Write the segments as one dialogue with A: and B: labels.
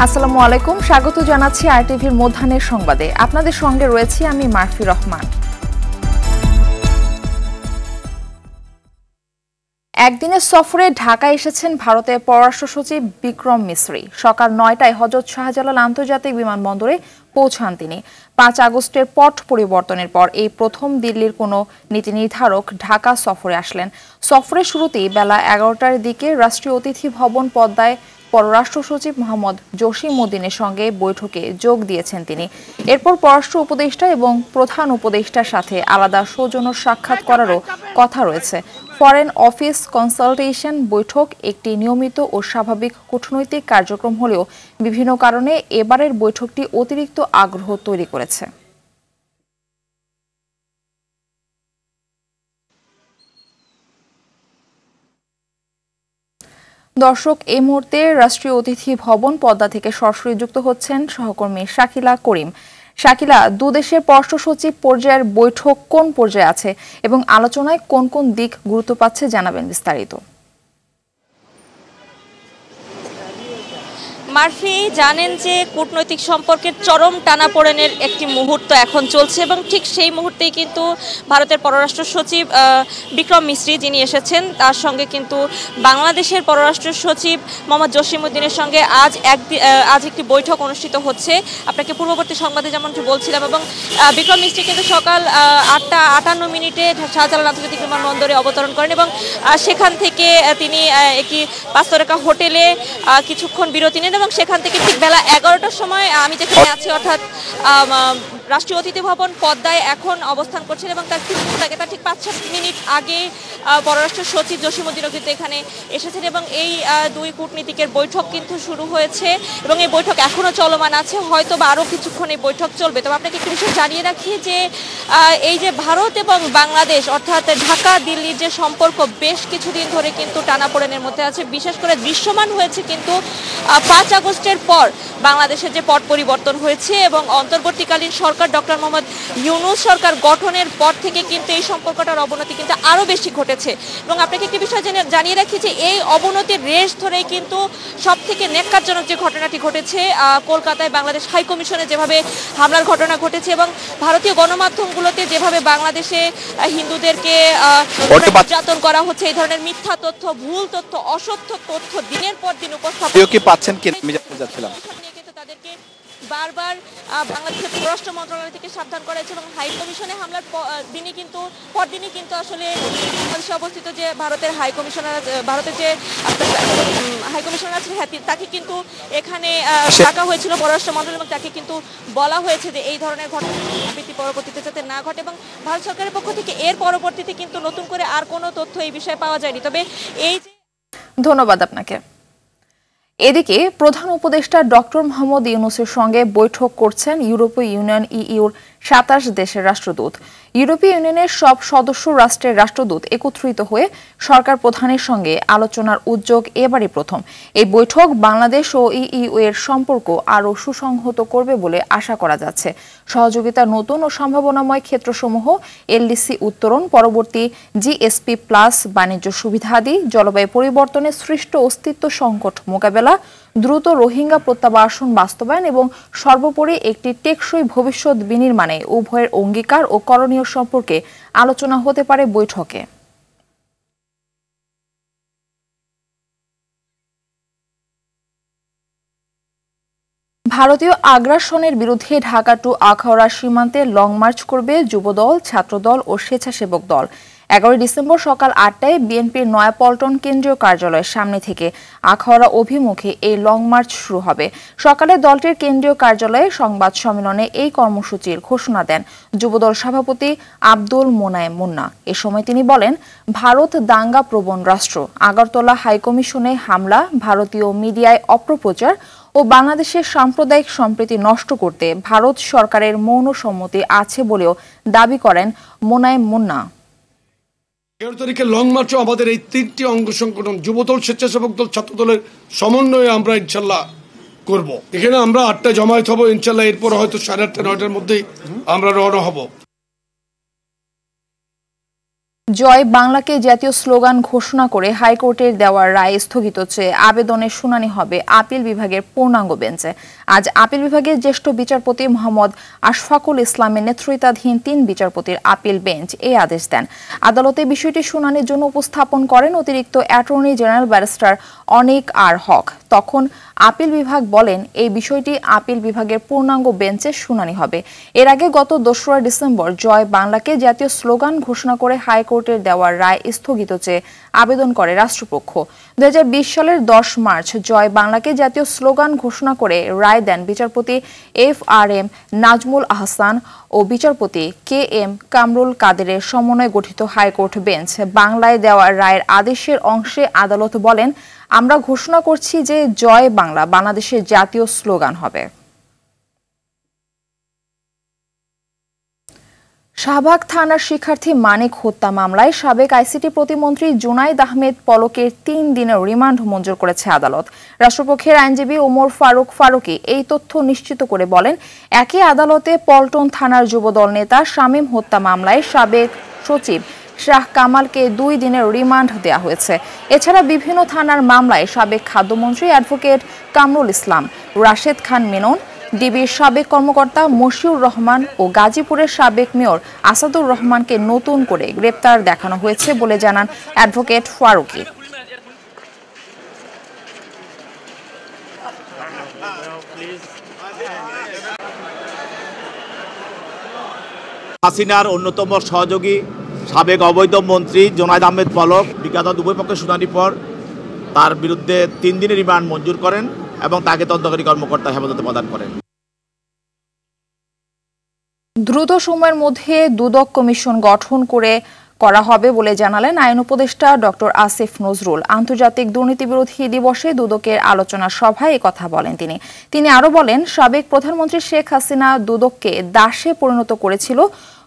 A: আসসালামু আলাইকুম, স্বাগত জানাচ্ছি আরটিভির মধ্যাহ্নের সংবাদে। আপনাদের সঙ্গে রয়েছি আমি মারফি রহমান। একদিনের সফরে ঢাকা এসেছেন ভারতের পররাষ্ট্র সচিব বিক্রম মিসরি। সকাল ৯টায় হযরত শাহজালাল আন্তর্জাতিক বিমানবন্দরে পৌঁছান তিনি। ৫ আগস্টের পট পরিবর্তনের পর এই প্রথম দিল্লির কোনো নীতি নির্ধারক ঢাকা সফরে আসলেন। সফরের শুরুতেই বেলা ১১টার দিকে রাষ্ট্রীয় অতিথি ভবন পদ্মায় পররাষ্ট্র সচিব মোহাম্মদ জসিমউদ্দিনের সঙ্গে বৈঠকে যোগ দিয়েছেন তিনি। এরপর পররাষ্ট্র উপদেষ্টা এবং প্রধান উপদেষ্টার সাথে আলাদা সৌজন্য সাক্ষাৎ করারও কথা রয়েছে। ফরেন অফিস কনসালটেশন বৈঠক একটি নিয়মিত ও স্বাভাবিক কূটনৈতিক কার্যক্রম হলেও বিভিন্ন কারণে এবারের বৈঠকটি অতিরিক্ত আগ্রহ তৈরি করেছে। দর্শক, এই মুহূর্তে রাষ্ট্রীয় অতিথি ভবন পদ্মা থেকে সরাসরি যুক্ত হচ্ছেন সহকর্মী শাকিলা করিম। শাকিলা, দুদেশের পররাষ্ট্র সচিব পর্যায়ের বৈঠক কোন পর্যায়ে আছে এবং আলোচনায় কোন কোন দিক গুরুত্ব পাচ্ছে জানাবেন বিস্তারিত।
B: মারফি, জানেন যে কূটনৈতিক সম্পর্কের চরম টানাপোড়েনের একটি মুহূর্ত এখন চলছে এবং ঠিক সেই মুহূর্তেই কিন্তু ভারতের পররাষ্ট্র সচিব বিক্রম মিসরি যিনি এসেছেন, তার সঙ্গে কিন্তু বাংলাদেশের পররাষ্ট্র সচিব মোহাম্মদ জসিমউদ্দিনের সঙ্গে আজ একটি বৈঠক অনুষ্ঠিত হচ্ছে। আপনাকে পূর্ববর্তী সংবাদে যেমনটি বলছিলাম, এবং বিক্রম মিসরি কিন্তু সকাল ৮টা ৫৮ শাহজালাল আন্তর্জাতিক বিমানবন্দরে অবতরণ করেন এবং সেখান থেকে তিনি একটি ৫ তারকা হোটেলে কিছুক্ষণ বিরতি নেন এবং সেখান থেকে ঠিক বেলা ১১টার সময় আমি যেখানে আছি অর্থাৎ রাষ্ট্রীয় অতিথি ভবন পদ্মায় এখন অবস্থান করছেন এবং তার ঠিক ৫-৭ মিনিট আগে পররাষ্ট্র সচিব জসিমউদ্দিনও কিন্তু এখানে এসেছেন এবং এই দুই কূটনীতিকের বৈঠক কিন্তু শুরু হয়েছে এবং এই বৈঠক এখনও চলমান আছে। হয়তো বা আরও কিছুক্ষণ এই বৈঠক চলবে। তবে আপনাকে একটি বিষয় জানিয়ে রাখি যে এই যে ভারত এবং বাংলাদেশ অর্থাৎ ঢাকা দিল্লির যে সম্পর্ক বেশ কিছুদিন ধরে কিন্তু টানাপোড়েনের মধ্যে আছে। বিশেষ করে দৃশ্যমান হয়েছে কিন্তু ৫ আগস্টের পর বাংলাদেশের যে পট পরিবর্তন হয়েছে এবং অন্তর্বর্তীকালীন সরকার ডক্টর মোহাম্মদ ইউনূস সরকার গঠনের পর থেকে কিন্তু এই সম্পর্কটার অবনতি কিন্তু আরও বেশি ঘটেছে। এবং আপনাকে একটি বিষয় জানিয়ে রাখি যে এই অবনতির রেশ ধরেই কিন্তু সব থেকে ন্যাক্কারজনক যে ঘটনাটি ঘটেছে কলকাতায় বাংলাদেশ হাইকমিশনে যেভাবে হামলার ঘটনা ঘটেছে এবং ভারতীয় গণমাধ্যমগুলোতে যেভাবে বাংলাদেশে হিন্দুদেরকে নির্যাতন করা হচ্ছে, এই ধরনের মিথ্যা তথ্য, ভুল তথ্য, অসত্য তথ্য দিনের পর দিন উপস্থাপন কিন্তু তাদেরকে বারবার বাংলাদেশের পররাষ্ট্র মন্ত্রণালয় থেকে সাবধান করা হয়েছে এবং হাইকমিশনে হামলার পরদিনই কিন্তু আসলে বাংলাদেশে অবস্থিত যে ভারতের যে হাইকমিশনার আছেন তাকে কিন্তু এখানে ডাকা হয়েছিল পররাষ্ট্র মন্ত্রণালয় এবং তাকে কিন্তু বলা হয়েছে যে এই ধরনের ঘটনা পরবর্তীতে যাতে না ঘটে এবং ভারত সরকারের পক্ষ থেকে এর পরবর্তীতে কিন্তু নতুন করে আর কোনো তথ্য এই বিষয়ে পাওয়া যায়নি। তবে এই যে
A: ধন্যবাদ আপনাকে। এদিকে প্রধান উপদেষ্টা ডক্টর মোহাম্মদ ইউনূসের সঙ্গে বৈঠক করছেন ইউরোপীয় ইউনিয়ন ইইউর ২৭ দেশের রাষ্ট্রদূত। ইউরোপীয় ইউনিয়নের সব সদস্য রাষ্ট্রের রাষ্ট্রদূত একত্রিত হয়ে সরকার প্রধানের সঙ্গে আলোচনার উদ্যোগ এবারই প্রথম। এই বৈঠক বাংলাদেশ ও ইইউ এর সম্পর্ক আরও সুসংহত করবে বলে আশা করা যাচ্ছে। সহযোগিতার নতুন ও সম্ভাবনাময় ক্ষেত্রসমূহ এলডিসি উত্তরণ, পরবর্তী জিএসপি প্লাস, বাণিজ্য সুবিধাদি, জলবায়ু পরিবর্তনের সৃষ্ট অস্তিত্ব সংকট মোকাবেলা, দ্রুত রোহিঙ্গা প্রত্যাবাসন বাস্তবায়ন এবং সর্বোপরি একটি টেকসই ভবিষ্যৎ বিনির্মাণে উভয়ের অঙ্গীকার ও করণীয় সম্পর্কে আলোচনা হতে পারে বৈঠকে। ভারতীয় আগ্রাসনের বিরুদ্ধে ঢাকা টু আখাউড়া সীমান্তে লং মার্চ করবে যুবদল, ছাত্রদল ও স্বেচ্ছাসেবক দল। ১১ ডিসেম্বর সকাল ৮টায় বিএনপির নয়াপল্টন কেন্দ্রীয় কার্যালয়ের সামনে থেকে আখাউড়া অভিমুখে এই লং মার্চ শুরু হবে। সকালে দলটির কেন্দ্রীয় কার্যালয়ে সংবাদ সম্মেলনে এই কর্মসূচির ঘোষণা দেন যুবদল সভাপতি আব্দুল মোনায়েম মুন্না। এ সময় তিনি বলেন, ভারত দাঙ্গা প্রবণ রাষ্ট্র। আগরতলা হাইকমিশনে হামলা, ভারতীয় মিডিয়ায় অপপ্রচার ও বাংলাদেশের সাম্প্রদায়িক সম্প্রীতি নষ্ট করতে ভারত সরকারের মৌন সম্মতি আছে বলেও দাবি করেন মোনায়েম মুন্না।
C: ১১ তারিখে লং মার্চও আমাদের এই ৩টি অঙ্গ সংগঠন যুবদল, স্বেচ্ছাসেবক দল, ছাত্রদলের সমন্বয়ে আমরা ইনশাল্লাহ করব। এখানে আমরা ৮টায় জমায়েত হব ইনশাল্লাহ। এরপর হয়তো ৮:৩০ ৯টার মধ্যেই আমরা রওনা হব।
A: জয় বাংলাকে জাতীয় স্লোগান ঘোষণা করে হাইকোর্টের দেওয়া রায় স্থগিত চেয়ে আবেদনের শুনানি হবে আপিল বিভাগের পূর্ণাঙ্গ বেঞ্চে। আজ আপিল বিভাগের জ্যেষ্ঠ বিচারপতি মোহাম্মদ আশফাকুল ইসলামের নেতৃত্বাধীন ৩ বিচারপতির আপিল বেঞ্চ এই আদেশ দেন। আদালতে বিষয়টি শুনানির জন্য উপস্থাপন করেন অতিরিক্ত অ্যাটর্নি জেনারেল ব্যারিস্টার অনিক আর হক। তখন আপিল বিভাগ বলেন এই বিষয়টি আপিল বিভাগের পূর্ণাঙ্গ বেঞ্চে শুনানি হবে। এর আগে গত ২রা ডিসেম্বর জয় বাংলাকে জাতীয় স্লোগান ঘোষণা করে হাইকোর্টের দেওয়া রায় স্থগিত চেয়ে আবেদন করে রাষ্ট্রপক্ষ। ২০২০ সালের ১০ মার্চ জয় বাংলাকে জাতীয় স্লোগান ঘোষণা করে রায় দেন বিচারপতি FRM নাজমুল আহসান ও বিচারপতি KM কামরুল কাদেরের সমন্বয়ে গঠিত হাইকোর্ট বেঞ্চ। বাংলায় দেওয়া রায়ের আদেশের অংশে আদালত বলেন, আমরা ঘোষণা করছি যে জয় বাংলা বাংলাদেশের জাতীয় স্লোগান হবে। শাহবাগ থানার শিক্ষার্থী মানিক হত্যা মামলায় সাবেক আইসিটি প্রতিমন্ত্রী জুনাইদ আহমেদ পলকের ৩ দিনের রিমান্ড মঞ্জুর করেছে আদালত। রাষ্ট্রপক্ষের আইনজীবী ওমর ফারুকী এই তথ্য নিশ্চিত করে বলেন, একই আদালতে পল্টন থানার যুবদল নেতা শামীম হত্যা মামলায় সাবেক সচিব শাহ কামালকে ২ দিনের রিমান্ড দেওয়া হয়েছে। এছাড়া বিভিন্ন থানার মামলায় সাবেক খাদ্যমন্ত্রী অ্যাডভোকেট কামরুল ইসলাম, রাশেদ খান মেনন, ডিবির সাবেক কর্মকর্তা মশিউর রহমান ও গাজীপুরের সাবেক মেয়র আসাদুর রহমানকে নতুন করে গ্রেপ্তার দেখানো হয়েছে বলে জানান অ্যাডভোকেট ফারুকী।
D: হাসিনার অন্যতম সহযোগী সাবেক অবৈধ মন্ত্রী জুনাইদ আহমেদ পলক বিগত দুই পক্ষের শুনানির পর তার বিরুদ্ধে ৩ দিনের রিমান্ড মঞ্জুর করেন এবং তাকে তদন্তকারী কর্মকর্তা হেফাজতে প্রদান করেন।
A: দ্রুত সময়ের মধ্যে দুদক কমিশন গঠন করা হবে বলে জানালেন আইন উপদেষ্টা ডক্টর আসিফ নজরুল। আন্তর্জাতিক দুর্নীতি বিরোধী দিবসে দুদকের আলোচনা সভায় কথা বলেন তিনি আরো বলেন, সাবেক প্রধানমন্ত্রী শেখ হাসিনা দুদককে দাসে পরিণত করেছিল,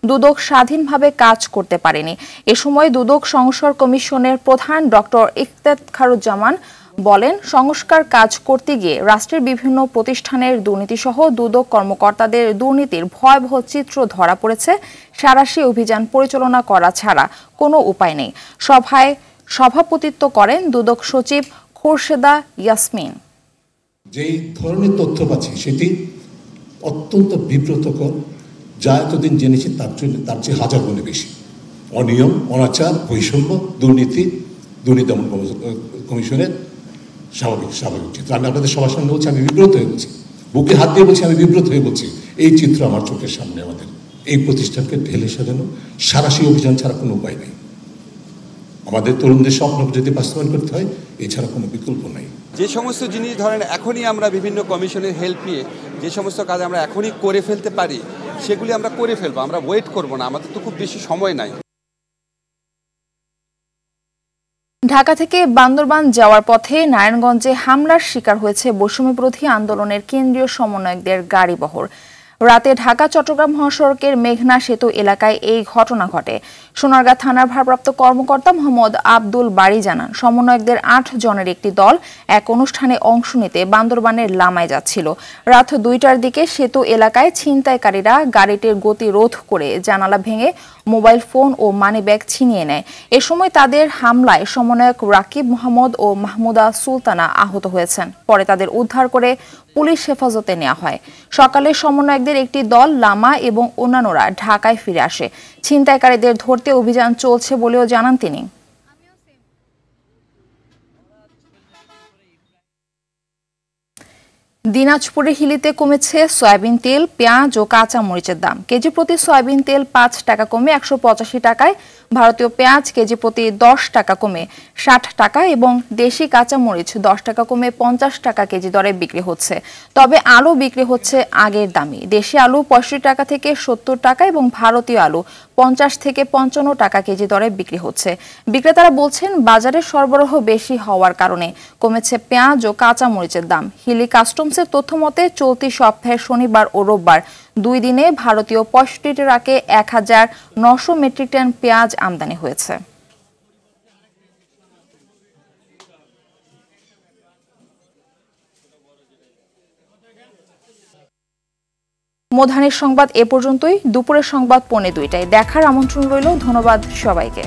A: দুদক স্বাধীনভাবে কাজ করতে পারেনি। এ সময় দুদক সংস্কার কমিশনের প্রধান ডক্টর ইফতেখারুজ্জামান বলেন, সংস্কার কাজ করতে গিয়ে রাষ্ট্রের বিভিন্ন প্রতিষ্ঠানের দুর্নীতিসহ দুদক কর্মকর্তাদের দুর্নীতির ভয়াবহ চিত্র ধরা পড়েছে। সাঁড়াশি অভিযান পরিচালনা করা ছাড়া কোনো উপায় নেই। সভায় সভাপতিত্ব করেন দুদক সচিব খোরশেদা ইয়াসমিন।
E: যেই ধরনের তথ্য পাচ্ছি সেটি অত্যন্ত বিব্রতকর, যা এতদিন জেনেছি তার চেয়ে হাজার গুণে বেশি। অনিয়ম, অনাচার, বৈষম্য, দুর্নীতি দমন কমিশনের স্বাভাবিক চিত্র। আমি আপনাদের সবার সামনে বলছি, আমি বিব্রত হয়ে বলছি, বুকে হাত দিয়ে বলছি, আমি বিব্রত হয়ে বলছি। এই চিত্র আমার চোখের সামনে। আমাদের এই প্রতিষ্ঠানকে ঢেলে সাজানো সাঁড়াশি অভিযান ছাড়া কোনো উপায় নেই। আমাদের তরুণদের স্বপ্ন যদি বাস্তবায়ন করতে হয়, এছাড়া কোনো বিকল্প নাই।
F: যে সমস্ত জিনিস ধরেন এখনই আমরা বিভিন্ন কমিশনের হেল্প নিয়ে যে সমস্ত কাজ আমরা এখনই করে ফেলতে পারি, সেগুলি আমরা করে ফেলবো। আমরা ওয়েট করবো না, আমাদের তো খুব বেশি সময় নাই।
A: ঢাকা থেকে বান্দরবান যাওয়ার পথে নারায়ণগঞ্জে হামলার শিকার হয়েছে বৈষম্য বিরোধী আন্দোলনের কেন্দ্রীয় সমন্বয়কদের গাড়িবহর। রাতে ঢাকা চট্টগ্রাম মহাসড়কের মেঘনা সেতু এলাকায় এই ঘটনা ঘটে। সোনারগাঁ থানার ভারপ্রাপ্ত কর্মকর্তা মোহাম্মদ আব্দুল বারী জানান, সমন্বয়কদের ৮ জনের একটি দল এক অনুষ্ঠানে অংশ নিতে বান্দরবানের লামায় যাচ্ছিল। রাত ২টার দিকে সেতু এলাকায় ছিনতাইকারীরা গাড়িটির গতি রোধ করে জানালা ভেঙে মোবাইল ফোন ও মানিব্যাগ ছিনিয়ে নেয়। এ সময় তাদের হামলায় সমন্বয়ক রাকিব মোহাম্মদ ও মাহমুদা সুলতানা আহত হয়েছেন। পরে তাদের উদ্ধার করে পুলিশ হেফাজতে নেওয়া হয়। সকালে সমন্বয়কদের একটি দল লামা এবং অন্যান্যরা ঢাকায় ফিরে আসে। ছিনতাইকারীদের ধরতে অভিযান চলছে বলেও জানান তিনি। দিনাজপুরের হিলিতে কমেছে সয়াবিন তেল, পেঁয়াজ ও কাঁচা মরিচের দাম। কেজি প্রতি সয়াবিন তেল ৫ টাকা কমে ১৮৫ টাকায়, ভারতীয় পেঁয়াজ কেজি প্রতি ১০ টাকা কমে ৬০ টাকা এবং দেশি কাঁচা মরিচ ১০ টাকা কমে ৫০ টাকা কেজি দরে বিক্রি হচ্ছে। তবে আলু বিক্রি হচ্ছে আগের দামই। দেশি আলু ৬৫ টাকা থেকে ৭০ টাকা এবং ভারতীয় আলু ৫০ থেকে ৫৫ টাকা কেজি দরে বিক্রি হচ্ছে। বিক্রেতারা বলছেন, বাজারে সরবরাহ বেশি হওয়ার কারণে কমেছে পেঁয়াজ ও কাঁচা মরিচের দাম। হিলি কাস্টমসের তথ্য মতে চলতি সপ্তাহে শনিবার ও রোববার 2 দিনে ভারতীয় ৬৫ ট্রাকে ১৯০০ মেট্রিক টন পেঁয়াজ আমদানি হয়েছে। মধ্যাহ্নের সংবাদ এ পর্যন্তই। দুপুরের সংবাদ 1:45টায় দেখার আমন্ত্রণ রইল। ধন্যবাদ সবাইকে।